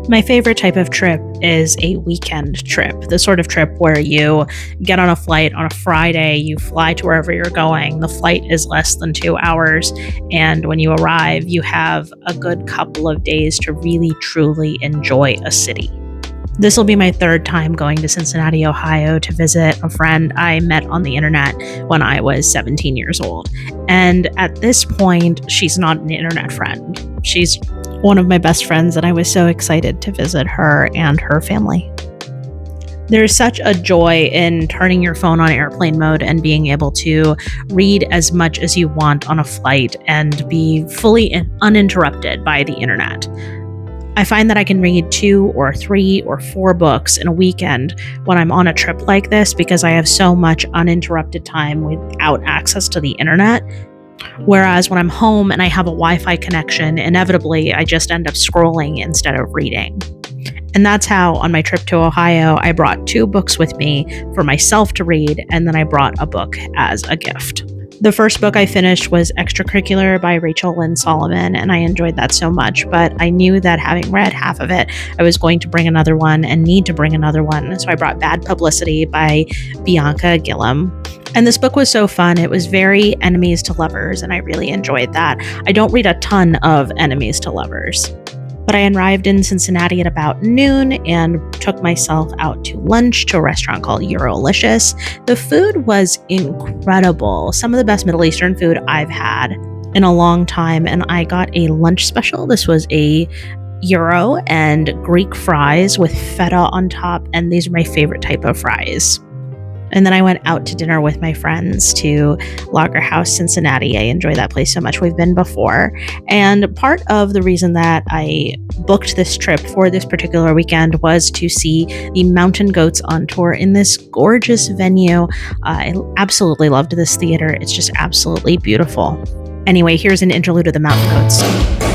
My favorite type of trip is a weekend trip, the sort of trip where you get on a flight on a Friday, you fly to wherever you're going. The flight is less than 2 hours. And when you arrive, you have a good couple of days to really, truly enjoy a city. This will be my third time going to Cincinnati, Ohio to visit a friend I met on the internet when I was 17 years old. And at this point, she's not an internet friend. She's one of my best friends, and I was so excited to visit her and her family. There's such a joy in turning your phone on airplane mode and being able to read as much as you want on a flight and be fully uninterrupted by the internet. I find that I can read 2 or 3 or 4 books in a weekend when I'm on a trip like this because I have so much uninterrupted time without access to the internet. Whereas when I'm home and I have a Wi-Fi connection, inevitably I just end up scrolling instead of reading. And that's how on my trip to Ohio, I brought 2 books with me for myself to read, and then I brought a book as a gift. The first book I finished was Extracurricular by Rachel Lynn Solomon, and I enjoyed that so much, but I knew that having read half of it, I was going to bring another one and need to bring another one, so I brought Bad Publicity by Bianca Gillum. And this book was so fun. It was very enemies to lovers, and I really enjoyed that. I don't read a ton of enemies to lovers. But I arrived in Cincinnati at about noon and took myself out to lunch to a restaurant called Eurolicious. The food was incredible. Some of the best Middle Eastern food I've had in a long time. And I got a lunch special. This was a gyro and Greek fries with feta on top. And these are my favorite type of fries. And then I went out to dinner with my friends to Lager House Cincinnati. I enjoy that place so much. We've been before. And part of the reason that I booked this trip for this particular weekend was to see the Mountain Goats on tour in this gorgeous venue. I absolutely loved this theater. It's just absolutely beautiful. Anyway, here's an interlude of the Mountain Goats.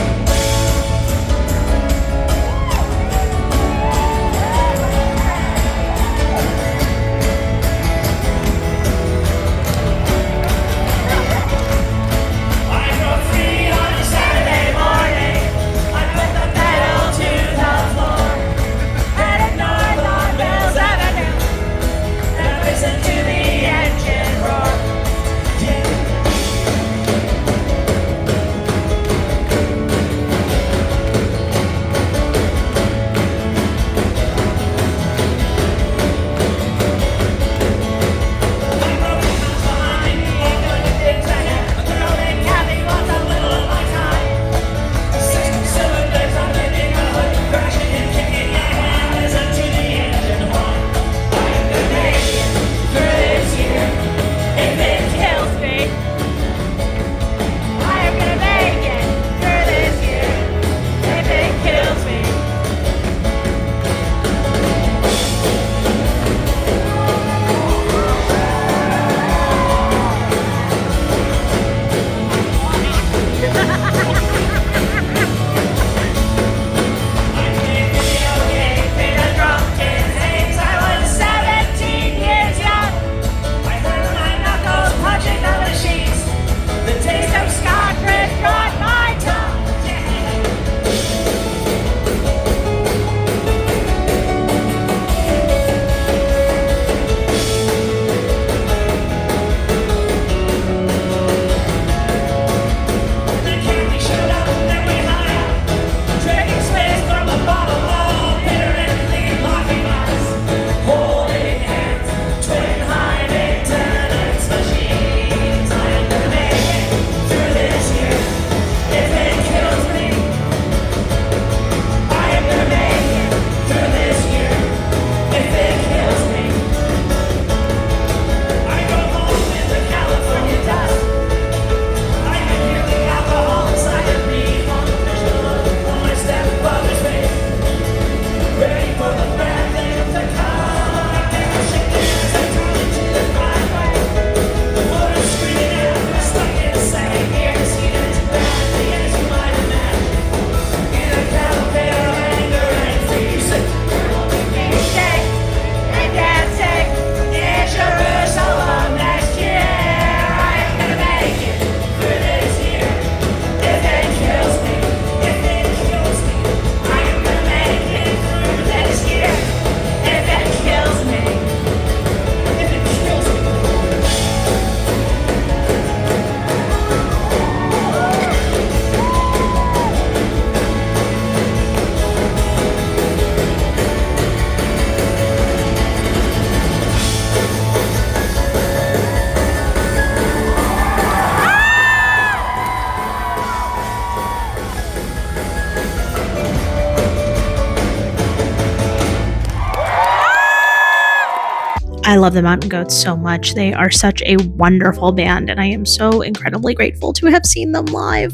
love the Mountain Goats so much. They are such a wonderful band, and I am so incredibly grateful to have seen them live.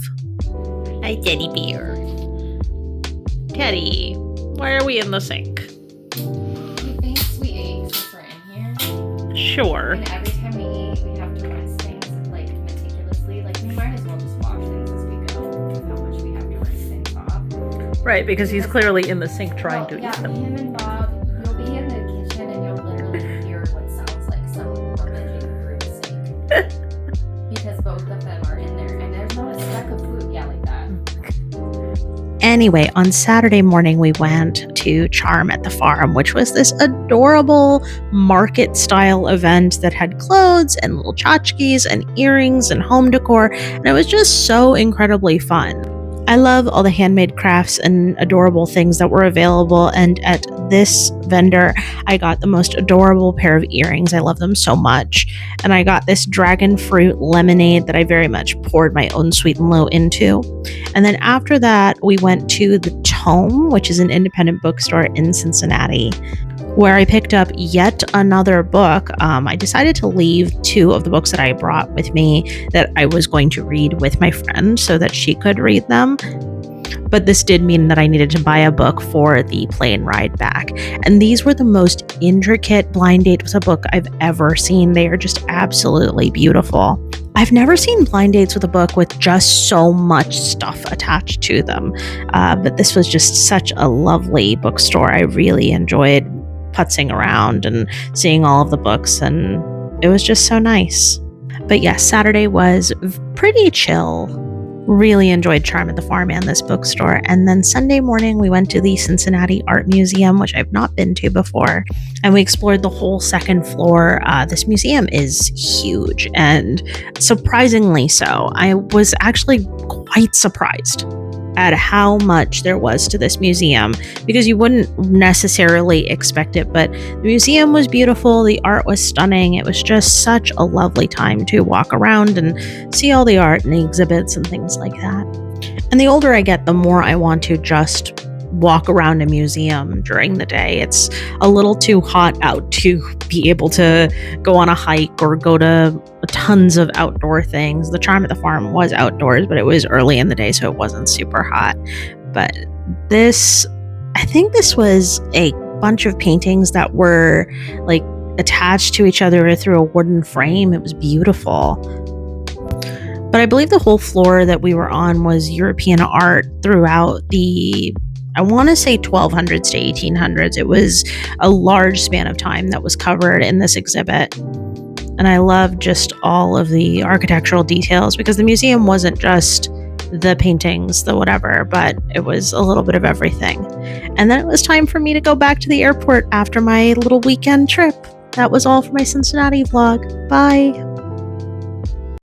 Hi, Teddy Bear. Teddy, why are we in the sink? We think sweet eggs since we're in here. Sure. And every time we eat, we have to rinse things like meticulously. Like we might as well just wash things as we go with how much we have to rinse things off. Right, because he's clearly in the sink trying to eat them. Him and Bob, you'll be in the kitchen and you'll literally hear what sounds like someone rummaging through the sink. Because both of them are in there, and there's not a speck of food. Yeah, like that. Anyway, on Saturday morning, we went to Charm at the Farm, which was this adorable market-style event that had clothes and little tchotchkes and earrings and home decor, and it was just so incredibly fun. I love all the handmade crafts and adorable things that were available, and at this vendor, I got the most adorable pair of earrings. I love them so much. And I got this dragon fruit lemonade that I very much poured my own sweet and low into. And then after that, we went to the Tome, which is an independent bookstore in Cincinnati, where I picked up yet another book. I decided to leave 2 of the books that I brought with me that I was going to read with my friend so that she could read them. But this did mean that I needed to buy a book for the plane ride back. And these were the most intricate blind date with a book I've ever seen. They are just absolutely beautiful. I've never seen blind dates with a book with just so much stuff attached to them. But this was just such a lovely bookstore. I really enjoyed putzing around and seeing all of the books, and it was just so nice. But yes, Saturday was pretty chill. Really enjoyed Charm at the Farm and this bookstore. And then Sunday morning, we went to the Cincinnati Art Museum, which I've not been to before. And we explored the whole second floor. This museum is huge, and surprisingly so. I was actually quite surprised at how much there was to this museum, because you wouldn't necessarily expect it, but the museum was beautiful, the art was stunning. It was just such a lovely time to walk around and see all the art and the exhibits and things like that. And the older I get, the more I want to just walk around a museum during the day. It's a little too hot out to be able to go on a hike or go to tons of outdoor things. The Charm at the Farm was outdoors, but it was early in the day, so it wasn't super hot. But I think this was a bunch of paintings that were like attached to each other through a wooden frame. It was beautiful. But I believe the whole floor that we were on was European art throughout the, I want to say 1200s to 1800s. It was a large span of time that was covered in this exhibit. And I love just all of the architectural details, because the museum wasn't just the paintings, the whatever, but it was a little bit of everything. And then it was time for me to go back to the airport after my little weekend trip. That was all for my Cincinnati vlog. Bye.